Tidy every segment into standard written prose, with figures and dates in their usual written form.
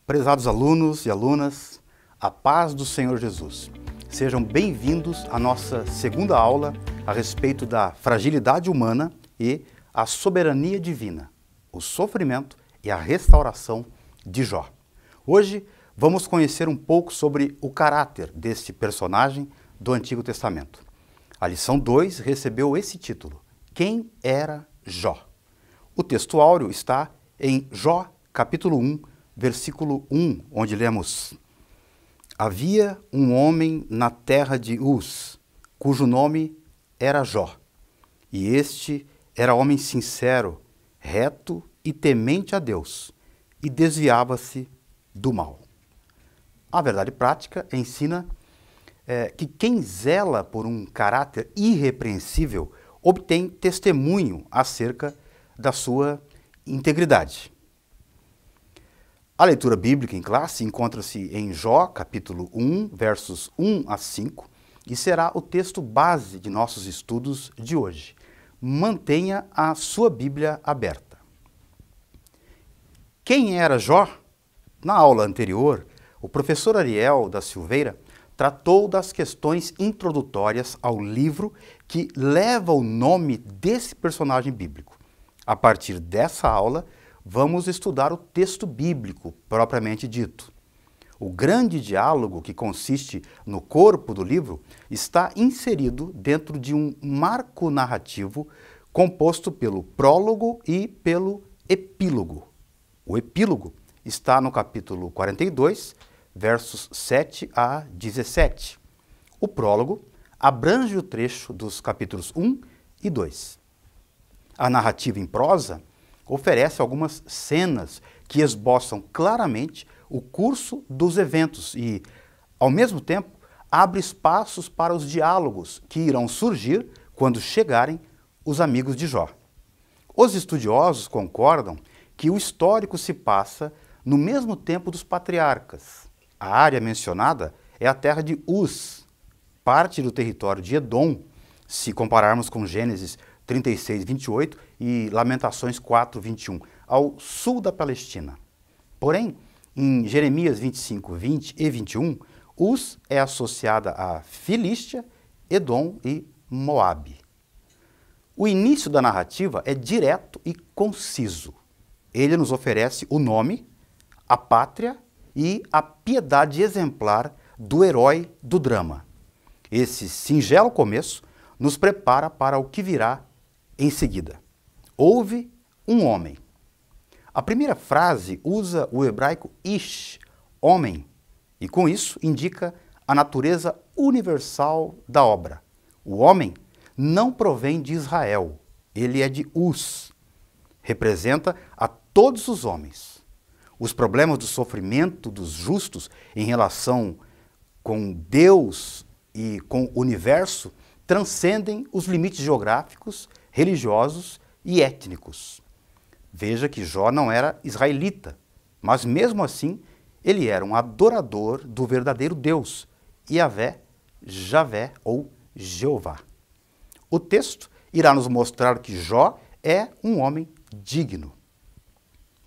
Prezados alunos e alunas, a paz do Senhor Jesus. Sejam bem-vindos à nossa segunda aula a respeito da fragilidade humana e a soberania divina, o sofrimento e a restauração de Jó. Hoje vamos conhecer um pouco sobre o caráter deste personagem do Antigo Testamento. A lição 2 recebeu esse título: Quem era Jó? O texto áureo está em Jó, capítulo 1, versículo 1, onde lemos: Havia um homem na terra de Uz, cujo nome era Jó. E este era homem sincero, reto e temente a Deus, e desviava-se do mal. A verdade prática ensina que quem zela por um caráter irrepreensível obtém testemunho acerca da sua integridade. A leitura bíblica em classe encontra-se em Jó, capítulo 1, versos 1 a 5, e será o texto base de nossos estudos de hoje. Mantenha a sua Bíblia aberta. Quem era Jó? Na aula anterior, o professor Ariel da Silveira tratou das questões introdutórias ao livro que leva o nome desse personagem bíblico. A partir dessa aula, vamos estudar o texto bíblico propriamente dito. O grande diálogo que consiste no corpo do livro está inserido dentro de um marco narrativo composto pelo prólogo e pelo epílogo. O epílogo está no capítulo 42, versos 7 a 17. O prólogo abrange o trecho dos capítulos 1 e 2. A narrativa em prosa oferece algumas cenas que esboçam claramente o curso dos eventos e, ao mesmo tempo, abre espaços para os diálogos que irão surgir quando chegarem os amigos de Jó. Os estudiosos concordam que o histórico se passa no mesmo tempo dos patriarcas. A área mencionada é a terra de Uz, parte do território de Edom, se compararmos com Gênesis 36, 28 e Lamentações 4, 21, ao sul da Palestina. Porém, em Jeremias 25, 20 e 21, Uz é associada a Filístia, Edom e Moabe. O início da narrativa é direto e conciso. Ele nos oferece o nome, a pátria e a piedade exemplar do herói do drama. Esse singelo começo nos prepara para o que virá em seguida. Houve um homem. A primeira frase usa o hebraico ish, homem, e com isso indica a natureza universal da obra. O homem não provém de Israel, ele é de Uz. Representa a todos os homens. Os problemas do sofrimento dos justos em relação com Deus e com o universo transcendem os limites geográficos, religiosos e étnicos. Veja que Jó não era israelita, mas mesmo assim ele era um adorador do verdadeiro Deus, Yahvé, Javé ou Jeová. O texto irá nos mostrar que Jó é um homem digno.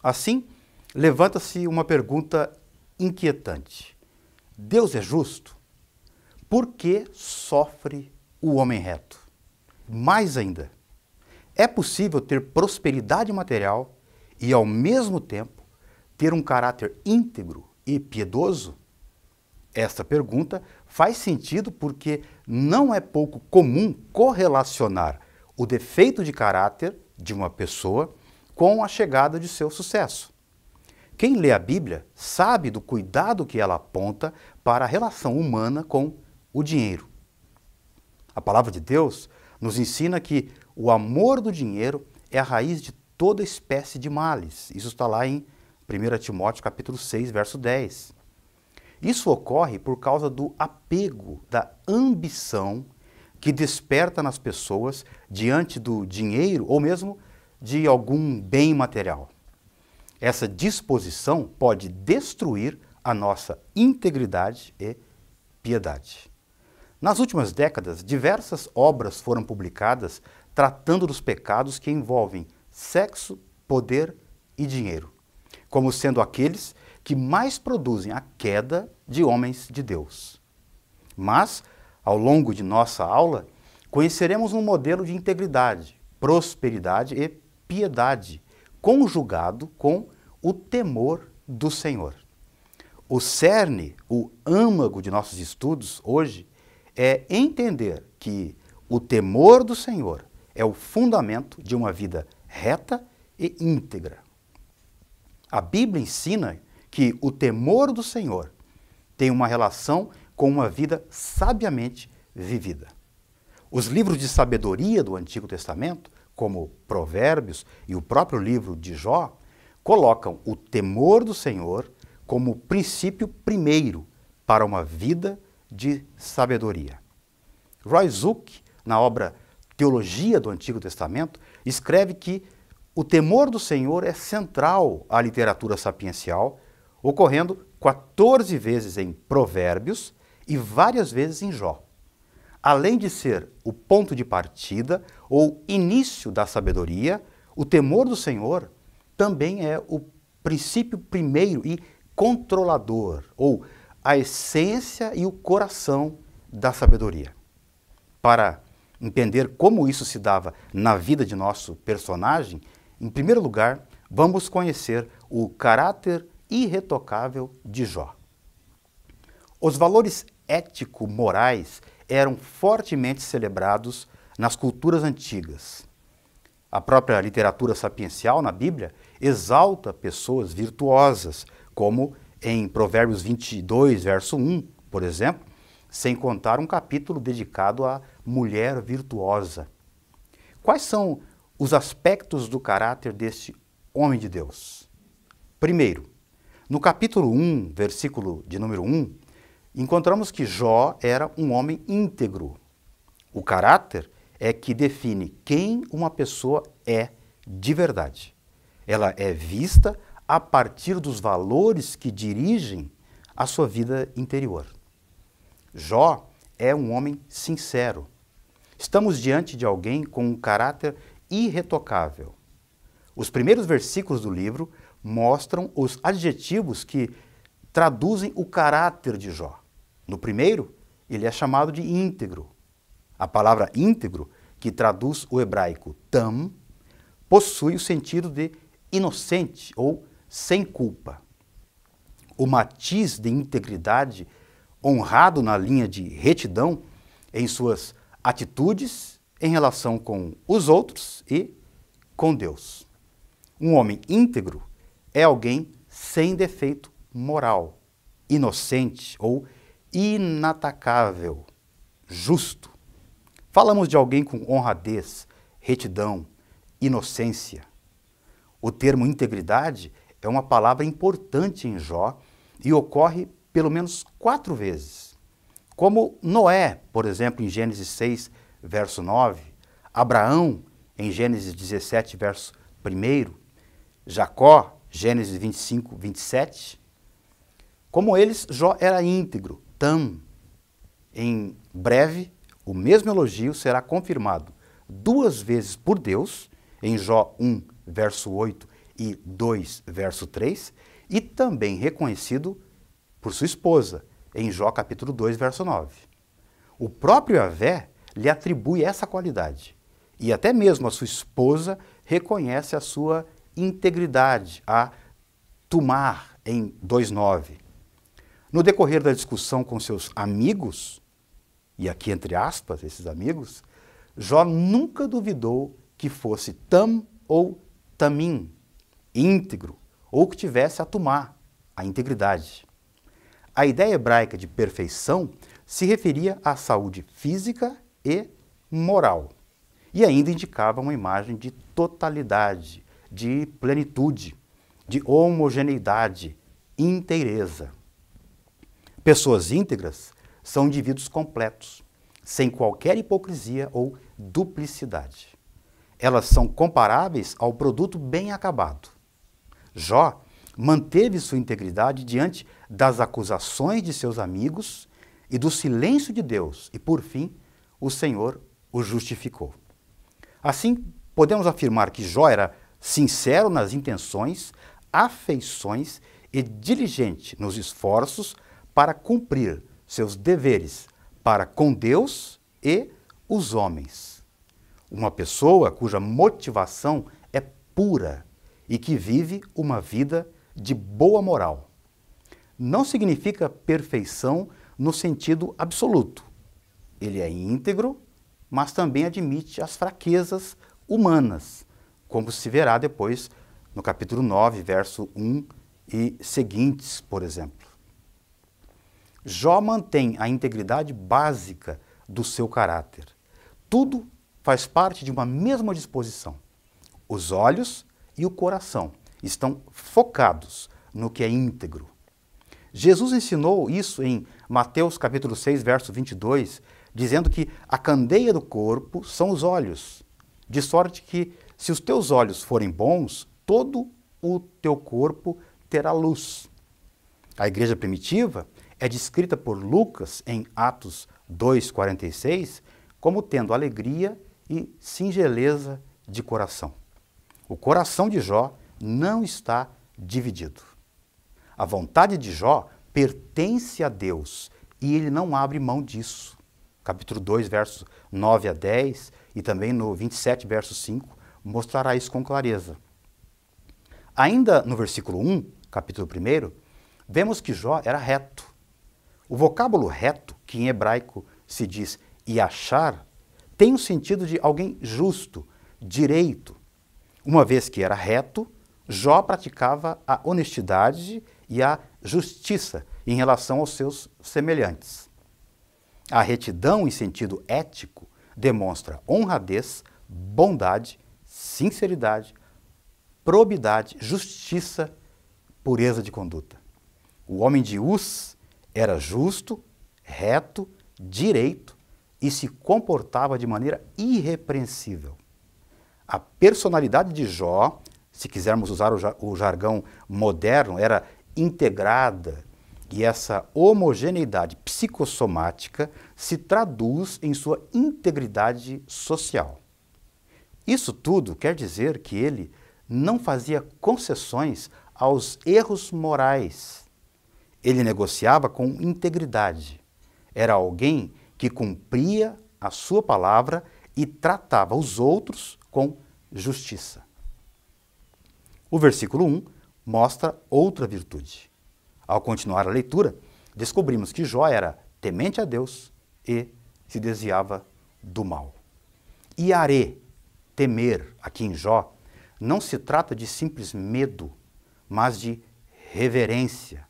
Assim, levanta-se uma pergunta inquietante. Deus é justo? Por que sofre o homem reto? Mais ainda, é possível ter prosperidade material e, ao mesmo tempo, ter um caráter íntegro e piedoso? Esta pergunta faz sentido porque não é pouco comum correlacionar o defeito de caráter de uma pessoa com a chegada de seu sucesso. Quem lê a Bíblia sabe do cuidado que ela aponta para a relação humana com o dinheiro. A palavra de Deus nos ensina que o amor do dinheiro é a raiz de toda espécie de males. Isso está lá em 1 Timóteo capítulo 6, verso 10. Isso ocorre por causa do apego, da ambição que desperta nas pessoas diante do dinheiro ou mesmo de algum bem material. Essa disposição pode destruir a nossa integridade e piedade. Nas últimas décadas, diversas obras foram publicadas tratando dos pecados que envolvem sexo, poder e dinheiro, como sendo aqueles que mais produzem a queda de homens de Deus. Mas, ao longo de nossa aula, conheceremos um modelo de integridade, prosperidade e piedade, conjugado com o temor do Senhor. O cerne, o âmago de nossos estudos hoje é entender que o temor do Senhor é o fundamento de uma vida reta e íntegra. A Bíblia ensina que o temor do Senhor tem uma relação com uma vida sabiamente vivida. Os livros de sabedoria do Antigo Testamento, como Provérbios e o próprio livro de Jó, colocam o temor do Senhor como princípio primeiro para uma vida de sabedoria. Roy Zuck, na obra Teologia do Antigo Testamento, escreve que o temor do Senhor é central à literatura sapiencial, ocorrendo 14 vezes em Provérbios e várias vezes em Jó. Além de ser o ponto de partida ou início da sabedoria, o temor do Senhor também é o princípio primeiro e controlador, ou a essência e o coração da sabedoria. Para entender como isso se dava na vida de nosso personagem, em primeiro lugar, vamos conhecer o caráter irretocável de Jó. Os valores ético-morais eram fortemente celebrados nas culturas antigas. A própria literatura sapiencial na Bíblia exalta pessoas virtuosas, como em Provérbios 22, verso 1, por exemplo, sem contar um capítulo dedicado à mulher virtuosa. Quais são os aspectos do caráter deste homem de Deus? Primeiro, no capítulo 1, versículo de número 1, encontramos que Jó era um homem íntegro. O caráter é que define quem uma pessoa é de verdade. Ela é vista a partir dos valores que dirigem a sua vida interior. Jó é um homem sincero. Estamos diante de alguém com um caráter irretocável. Os primeiros versículos do livro mostram os adjetivos que traduzem o caráter de Jó. No primeiro, ele é chamado de íntegro. A palavra íntegro, que traduz o hebraico tam, possui o sentido de inocente ou sem culpa. O matiz de integridade, honrado na linha de retidão em suas atitudes em relação com os outros e com Deus. Um homem íntegro é alguém sem defeito moral, inocente ou inatacável, justo. Falamos de alguém com honradez, retidão, inocência. O termo integridade é uma palavra importante em Jó e ocorre pelo menos 4 vezes. Como Noé, por exemplo, em Gênesis 6, verso 9, Abraão, em Gênesis 17, verso 1, Jacó, Gênesis 25, 27. Como eles, Jó era íntegro, tam. Em breve, o mesmo elogio será confirmado 2 vezes por Deus, em Jó 1, verso 8 e 2, verso 3, e também reconhecido por sua esposa, em Jó capítulo 2, verso 9. O próprio Yahvé lhe atribui essa qualidade, e até mesmo a sua esposa reconhece a sua integridade, a Tumar, em 2,9. No decorrer da discussão com seus amigos, e aqui entre aspas, esses amigos, Jó nunca duvidou que fosse tam ou tamim, íntegro, ou que tivesse a tumá, a integridade. A ideia hebraica de perfeição se referia à saúde física e moral, e ainda indicava uma imagem de totalidade, de plenitude, de homogeneidade, inteireza. Pessoas íntegras são indivíduos completos, sem qualquer hipocrisia ou duplicidade. Elas são comparáveis ao produto bem acabado. Jó manteve sua integridade diante das acusações de seus amigos e do silêncio de Deus, e por fim, o Senhor o justificou. Assim, podemos afirmar que Jó era sincero nas intenções, afeições e diligente nos esforços para cumprir seus deveres para com Deus e os homens. Uma pessoa cuja motivação é pura e que vive uma vida de boa moral. Não significa perfeição no sentido absoluto. Ele é íntegro, mas também admite as fraquezas humanas, como se verá depois no capítulo 9, verso 1 e seguintes, por exemplo. Jó mantém a integridade básica do seu caráter. Tudo faz parte de uma mesma disposição. Os olhos e o coração estão focados no que é íntegro. Jesus ensinou isso em Mateus capítulo 6, verso 22, dizendo que a candeia do corpo são os olhos, de sorte que, se os teus olhos forem bons, todo o teu corpo terá luz. A igreja primitiva é descrita por Lucas em Atos 2,46 como tendo alegria e singeleza de coração. O coração de Jó não está dividido. A vontade de Jó pertence a Deus e ele não abre mão disso. Capítulo 2, versos 9 a 10 e também no 27, verso 5, mostrará isso com clareza. Ainda no versículo 1, capítulo 1, vemos que Jó era reto. O vocábulo reto, que em hebraico se diz yashar, tem o sentido de alguém justo, direito. Uma vez que era reto, Jó praticava a honestidade e a justiça em relação aos seus semelhantes. A retidão em sentido ético demonstra honradez, bondade, sinceridade, probidade, justiça, pureza de conduta. O homem de Uz era justo, reto, direito e se comportava de maneira irrepreensível. A personalidade de Jó, se quisermos usar o jargão moderno, era integrada e essa homogeneidade psicossomática se traduz em sua integridade social. Isso tudo quer dizer que ele não fazia concessões aos erros morais. Ele negociava com integridade. Era alguém que cumpria a sua palavra e tratava os outros com justiça. O versículo 1 mostra outra virtude. Ao continuar a leitura, descobrimos que Jó era temente a Deus e se desviava do mal. Iarê, temer, aqui em Jó, não se trata de simples medo, mas de reverência.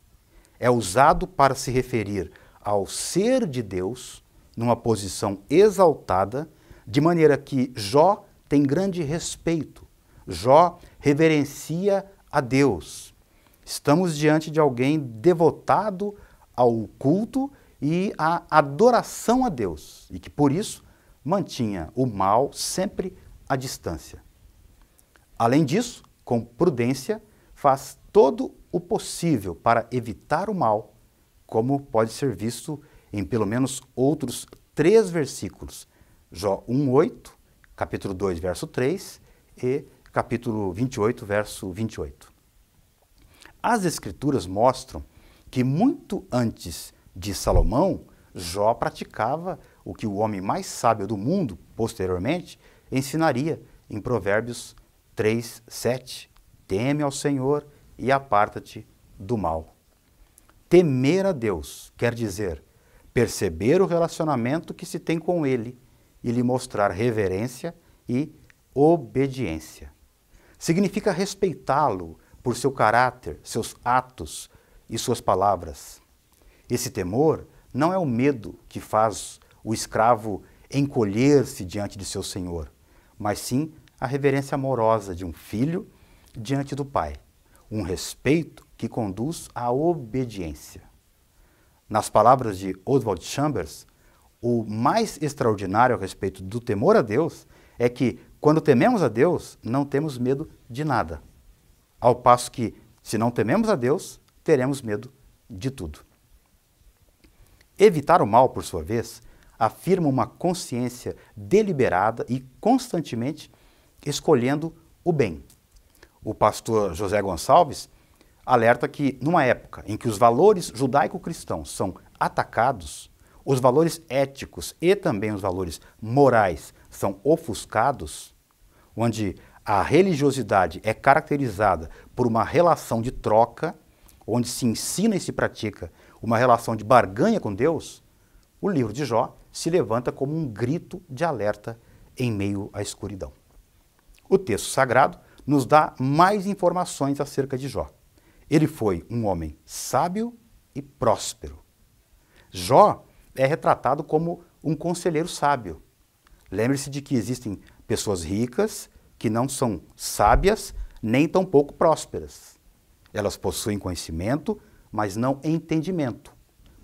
É usado para se referir ao ser de Deus numa posição exaltada, de maneira que Jó tem grande respeito. Jó reverencia a Deus. Estamos diante de alguém devotado ao culto e à adoração a Deus, e que por isso mantinha o mal sempre à distância. Além disso, com prudência, faz todo o possível para evitar o mal, como pode ser visto em pelo menos outros 3 versículos. Jó 1:8, capítulo 2, verso 3 e capítulo 28, verso 28. As Escrituras mostram que muito antes de Salomão, Jó praticava o que o homem mais sábio do mundo, posteriormente, ensinaria em Provérbios 3:7. Teme ao Senhor e aparta-te do mal. Temer a Deus quer dizer perceber o relacionamento que se tem com Ele e lhe mostrar reverência e obediência. Significa respeitá-lo por seu caráter, seus atos e suas palavras. Esse temor não é o medo que faz o escravo encolher-se diante de seu senhor, mas sim a reverência amorosa de um filho diante do pai, um respeito que conduz à obediência. Nas palavras de Oswald Chambers, o mais extraordinário a respeito do temor a Deus é que, quando tememos a Deus, não temos medo de nada. Ao passo que, se não tememos a Deus, teremos medo de tudo. Evitar o mal, por sua vez, afirma uma consciência deliberada e constantemente escolhendo o bem. O pastor José Gonçalves, alerta que, numa época em que os valores judaico-cristãos são atacados, os valores éticos e também os valores morais são ofuscados, onde a religiosidade é caracterizada por uma relação de troca, onde se ensina e se pratica uma relação de barganha com Deus, o livro de Jó se levanta como um grito de alerta em meio à escuridão. O texto sagrado nos dá mais informações acerca de Jó. Ele foi um homem sábio e próspero. Jó é retratado como um conselheiro sábio. Lembre-se de que existem pessoas ricas que não são sábias nem tampouco prósperas. Elas possuem conhecimento, mas não entendimento.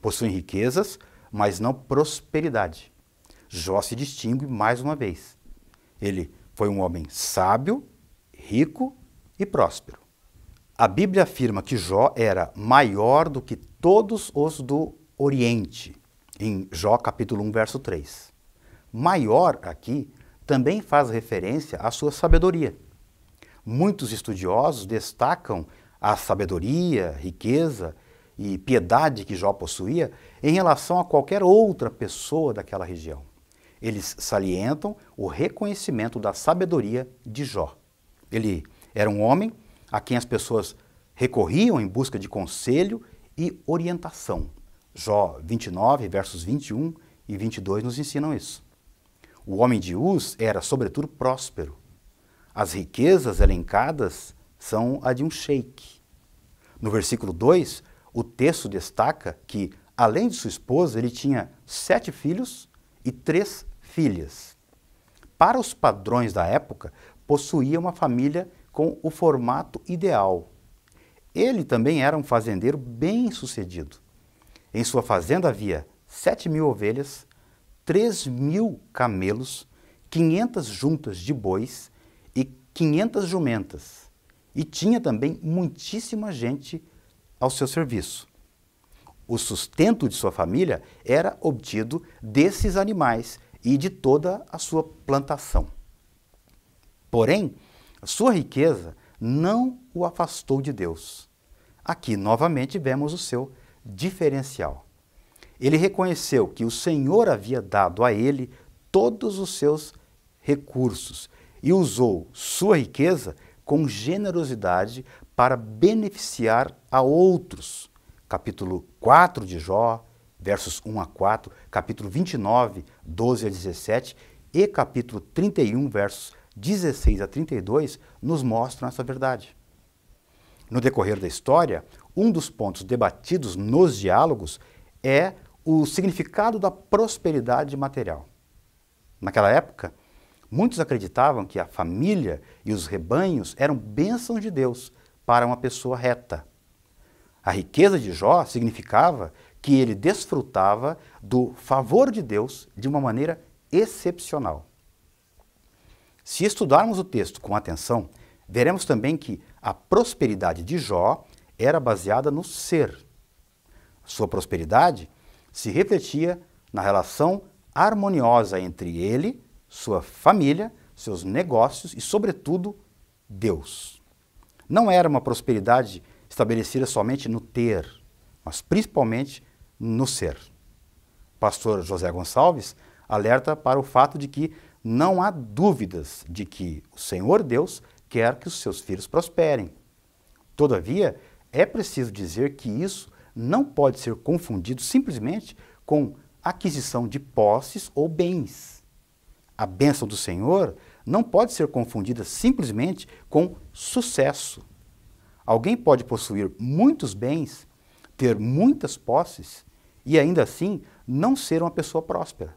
Possuem riquezas, mas não prosperidade. Jó se distingue mais uma vez. Ele foi um homem sábio, rico e próspero. A Bíblia afirma que Jó era maior do que todos os do Oriente, em Jó capítulo 1, verso 3. Maior aqui também faz referência à sua sabedoria. Muitos estudiosos destacam a sabedoria, riqueza e piedade que Jó possuía em relação a qualquer outra pessoa daquela região. Eles salientam o reconhecimento da sabedoria de Jó. Ele era um homem a quem as pessoas recorriam em busca de conselho e orientação. Jó 29, versos 21 e 22 nos ensinam isso. O homem de Uz era, sobretudo, próspero. As riquezas elencadas são a de um sheik. No versículo 2, o texto destaca que, além de sua esposa, ele tinha 7 filhos e 3 filhas. Para os padrões da época, possuía uma família com o formato ideal. Ele também era um fazendeiro bem-sucedido. Em sua fazenda havia 7.000 ovelhas, 3.000 camelos, 500 juntas de bois e 500 jumentas. E tinha também muitíssima gente ao seu serviço. O sustento de sua família era obtido desses animais e de toda a sua plantação. Porém, a sua riqueza não o afastou de Deus. Aqui, novamente, vemos o seu diferencial. Ele reconheceu que o Senhor havia dado a ele todos os seus recursos e usou sua riqueza com generosidade para beneficiar a outros. Capítulo 4 de Jó, versos 1 a 4, capítulo 29, 12 a 17 e capítulo 31, versos 16 a 32, nos mostram essa verdade. No decorrer da história, um dos pontos debatidos nos diálogos é o significado da prosperidade material. Naquela época, muitos acreditavam que a família e os rebanhos eram bênçãos de Deus para uma pessoa reta. A riqueza de Jó significava que ele desfrutava do favor de Deus de uma maneira excepcional. Se estudarmos o texto com atenção, veremos também que a prosperidade de Jó era baseada no ser. Sua prosperidade se refletia na relação harmoniosa entre ele, sua família, seus negócios e, sobretudo, Deus. Não era uma prosperidade estabelecida somente no ter, mas principalmente no ser. O pastor José Gonçalves alerta para o fato de que não há dúvidas de que o Senhor Deus quer que os seus filhos prosperem. Todavia, é preciso dizer que isso não pode ser confundido simplesmente com aquisição de posses ou bens. A bênção do Senhor não pode ser confundida simplesmente com sucesso. Alguém pode possuir muitos bens, ter muitas posses e ainda assim não ser uma pessoa próspera.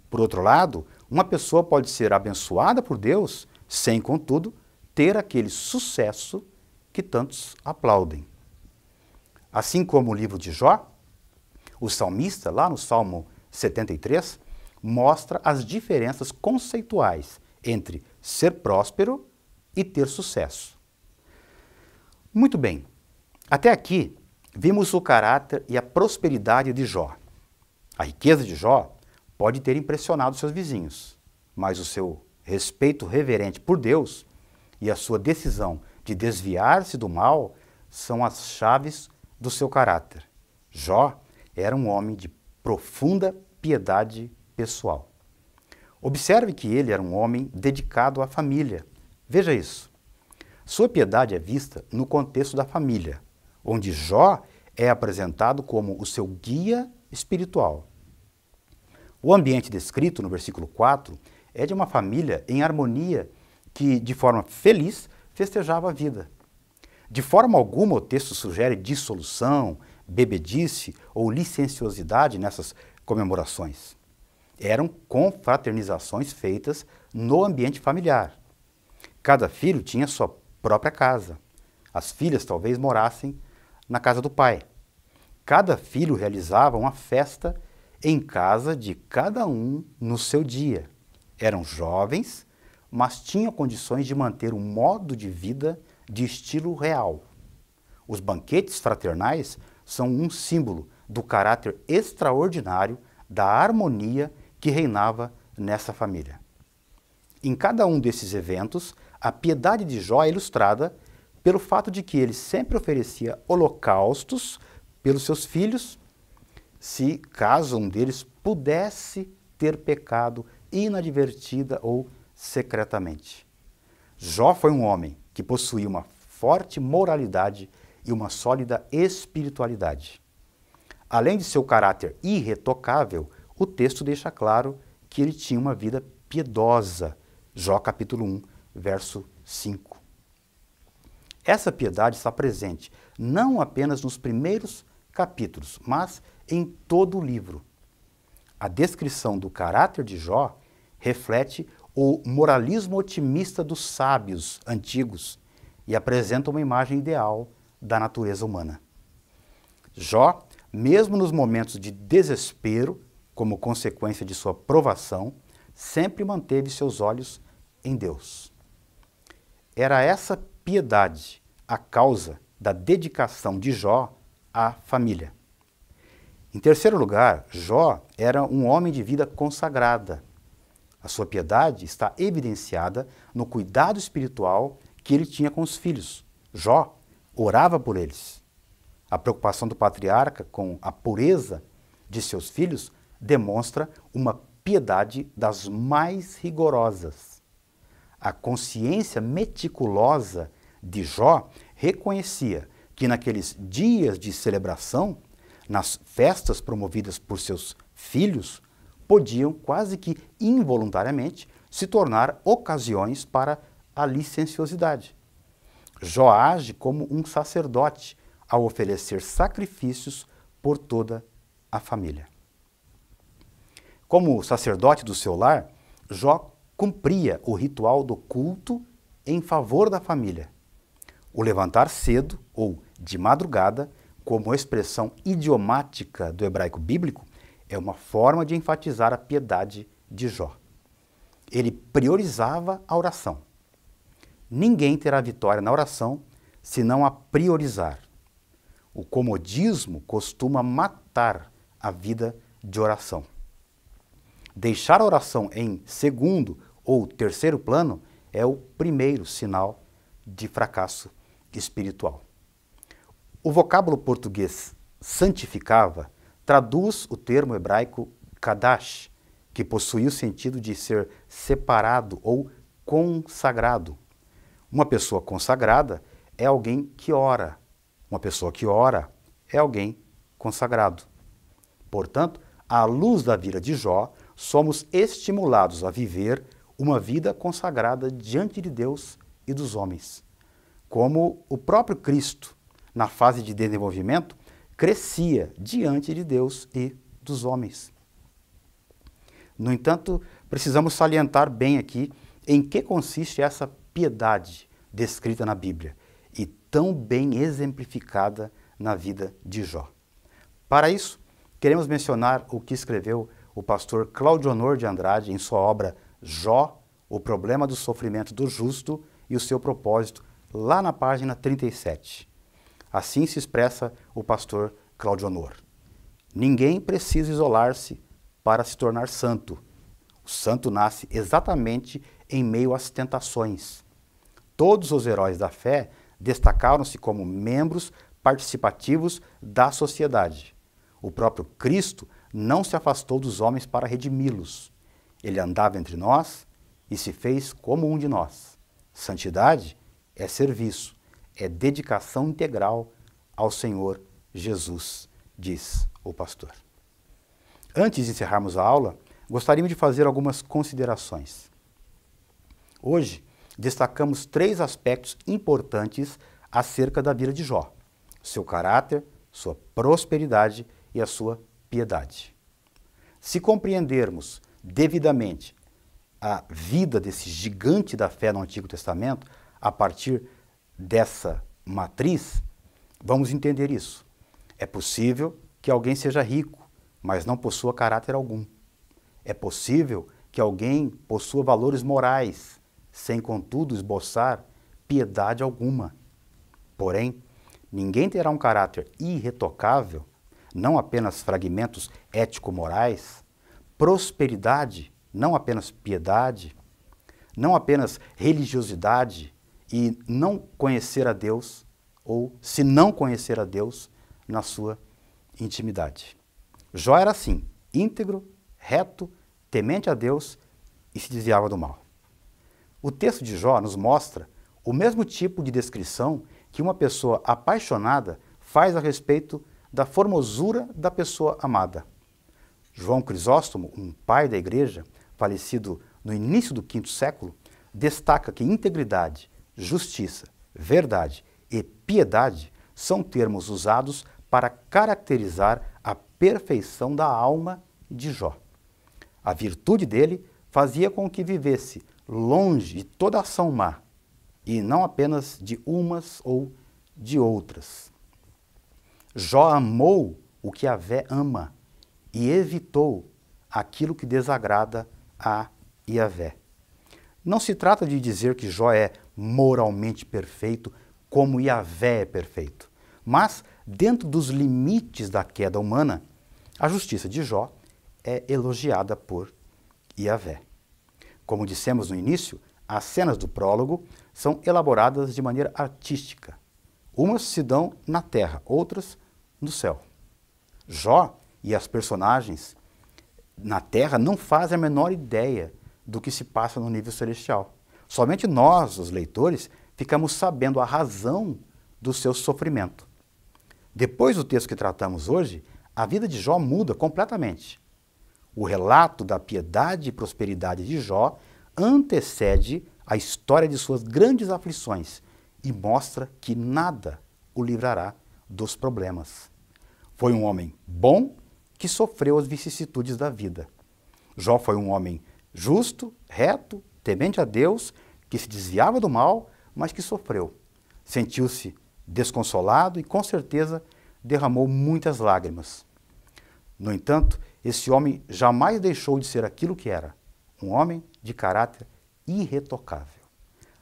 Por outro lado, uma pessoa pode ser abençoada por Deus sem, contudo, ter aquele sucesso que tantos aplaudem. Assim como o livro de Jó, o salmista, lá no Salmo 73, mostra as diferenças conceituais entre ser próspero e ter sucesso. Muito bem, até aqui vimos o caráter e a prosperidade de Jó. A riqueza de Jó pode ter impressionado seus vizinhos, mas o seu respeito reverente por Deus e a sua decisão de desviar-se do mal são as chaves do seu caráter. Jó era um homem de profunda piedade pessoal. Observe que ele era um homem dedicado à família. Veja isso. Sua piedade é vista no contexto da família, onde Jó é apresentado como o seu guia espiritual. O ambiente descrito no versículo 4 é de uma família em harmonia que, de forma feliz, festejava a vida. De forma alguma o texto sugere dissolução, bebedice ou licenciosidade nessas comemorações. Eram confraternizações feitas no ambiente familiar. Cada filho tinha sua própria casa. As filhas talvez morassem na casa do pai. Cada filho realizava uma festa em casa de cada um no seu dia. Eram jovens, mas tinham condições de manter um modo de vida de estilo real. Os banquetes fraternais são um símbolo do caráter extraordinário da harmonia que reinava nessa família. Em cada um desses eventos, a piedade de Jó é ilustrada pelo fato de que ele sempre oferecia holocaustos pelos seus filhos, se caso um deles pudesse ter pecado inadvertida ou secretamente. Jó foi um homem que possuía uma forte moralidade e uma sólida espiritualidade. Além de seu caráter irretocável, o texto deixa claro que ele tinha uma vida piedosa. Jó capítulo 1, verso 5. Essa piedade está presente não apenas nos primeiros capítulos, mas em todo o livro. A descrição do caráter de Jó reflete o moralismo otimista dos sábios antigos e apresenta uma imagem ideal da natureza humana. Jó, mesmo nos momentos de desespero, como consequência de sua provação, sempre manteve seus olhos em Deus. Era essa piedade a causa da dedicação de Jó à família. Em terceiro lugar, Jó era um homem de vida consagrada. A sua piedade está evidenciada no cuidado espiritual que ele tinha com os filhos. Jó orava por eles. A preocupação do patriarca com a pureza de seus filhos demonstra uma piedade das mais rigorosas. A consciência meticulosa de Jó reconhecia que naqueles dias de celebração, nas festas promovidas por seus filhos, podiam quase que involuntariamente se tornar ocasiões para a licenciosidade. Jó age como um sacerdote ao oferecer sacrifícios por toda a família. Como sacerdote do seu lar, Jó cumpria o ritual do culto em favor da família. O levantar cedo ou de madrugada, como expressão idiomática do hebraico bíblico, é uma forma de enfatizar a piedade de Jó. Ele priorizava a oração. Ninguém terá vitória na oração se não a priorizar. O comodismo costuma matar a vida de oração. Deixar a oração em segundo ou terceiro plano é o primeiro sinal de fracasso espiritual. O vocábulo português santificava traduz o termo hebraico kadash, que possui o sentido de ser separado ou consagrado. Uma pessoa consagrada é alguém que ora. Uma pessoa que ora é alguém consagrado. Portanto, à luz da vida de Jó, somos estimulados a viver uma vida consagrada diante de Deus e dos homens. Como o próprio Cristo, na fase de desenvolvimento, crescia diante de Deus e dos homens. No entanto, precisamos salientar bem aqui em que consiste essa piedade descrita na Bíblia e tão bem exemplificada na vida de Jó. Para isso, queremos mencionar o que escreveu o pastor Cláudio Honor de Andrade em sua obra Jó, o problema do sofrimento do justo e o seu propósito, lá na página 37. Assim se expressa o pastor Cláudio Honor. Ninguém precisa isolar-se para se tornar santo. O santo nasce exatamente em meio às tentações. Todos os heróis da fé destacaram-se como membros participativos da sociedade. O próprio Cristo não se afastou dos homens para redimi-los. Ele andava entre nós e se fez como um de nós. Santidade é serviço, é dedicação integral ao Senhor Jesus, diz o pastor. Antes de encerrarmos a aula, gostaríamos de fazer algumas considerações. Hoje, destacamos 3 aspectos importantes acerca da vida de Jó: seu caráter, sua prosperidade e a sua piedade. Se compreendermos devidamente a vida desse gigante da fé no Antigo Testamento, a partir dessa matriz, vamos entender isso. É possível que alguém seja rico, mas não possua caráter algum. É possível que alguém possua valores morais, sem contudo esboçar piedade alguma. Porém, ninguém terá um caráter irretocável, não apenas fragmentos ético-morais, prosperidade, não apenas piedade, não apenas religiosidade e não conhecer a Deus, ou se não conhecer a Deus na sua intimidade. Jó era assim, íntegro, reto, temente a Deus e se desviava do mal. O texto de Jó nos mostra o mesmo tipo de descrição que uma pessoa apaixonada faz a respeito da formosura da pessoa amada. João Crisóstomo, um pai da igreja, falecido no início do V século, destaca que integridade, justiça, verdade e piedade são termos usados para caracterizar a perfeição da alma de Jó. A virtude dele fazia com que vivesse longe de toda ação má, e não apenas de umas ou de outras. Jó amou o que Yahvé ama e evitou aquilo que desagrada a Yahvé. Não se trata de dizer que Jó é moralmente perfeito como Yahvé é perfeito, mas dentro dos limites da queda humana, a justiça de Jó é elogiada por Yahvé. Como dissemos no início, as cenas do prólogo são elaboradas de maneira artística. Umas se dão na terra, outras no céu. Jó e as personagens na terra não fazem a menor ideia do que se passa no nível celestial. Somente nós, os leitores, ficamos sabendo a razão do seu sofrimento. Depois do texto que tratamos hoje, a vida de Jó muda completamente. O relato da piedade e prosperidade de Jó antecede a história de suas grandes aflições e mostra que nada o livrará dos problemas. Foi um homem bom que sofreu as vicissitudes da vida. Jó foi um homem justo, reto, temente a Deus, que se desviava do mal, mas que sofreu. Sentiu-se desconsolado e, com certeza, derramou muitas lágrimas. No entanto, esse homem jamais deixou de ser aquilo que era, um homem de caráter irretocável.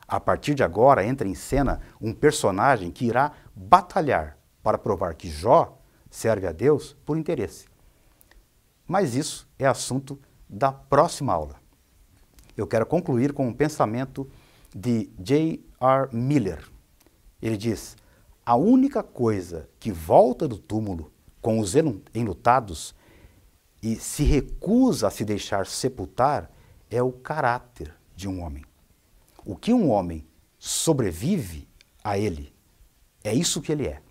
A partir de agora entra em cena um personagem que irá batalhar para provar que Jó serve a Deus por interesse. Mas isso é assunto da próxima aula. Eu quero concluir com um pensamento de J.R. Miller. Ele diz: a única coisa que volta do túmulo com os enlutados e se recusa a se deixar sepultar é o caráter de um homem. O que um homem sobrevive a ele, é isso que ele é.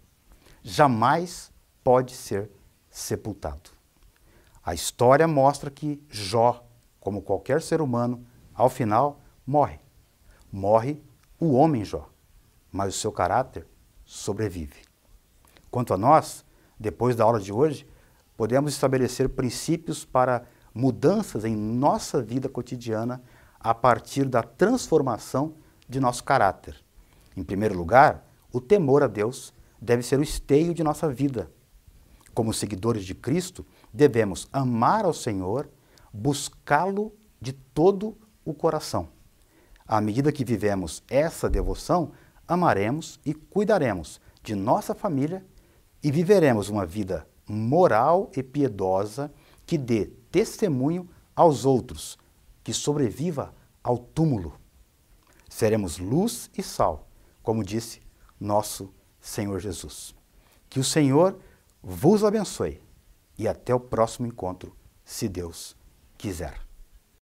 Jamais pode ser sepultado. A história mostra que Jó, como qualquer ser humano, ao final morre. Morre o homem Jó, mas o seu caráter sobrevive. Quanto a nós, depois da aula de hoje, podemos estabelecer princípios para mudanças em nossa vida cotidiana a partir da transformação de nosso caráter. Em primeiro lugar, o temor a Deus deve ser o esteio de nossa vida. Como seguidores de Cristo, devemos amar ao Senhor, buscá-lo de todo o coração. À medida que vivemos essa devoção, amaremos e cuidaremos de nossa família e viveremos uma vida moral e piedosa que dê testemunho aos outros, que sobreviva ao túmulo. Seremos luz e sal, como disse nosso Senhor Jesus. Que o Senhor vos abençoe e até o próximo encontro, se Deus quiser.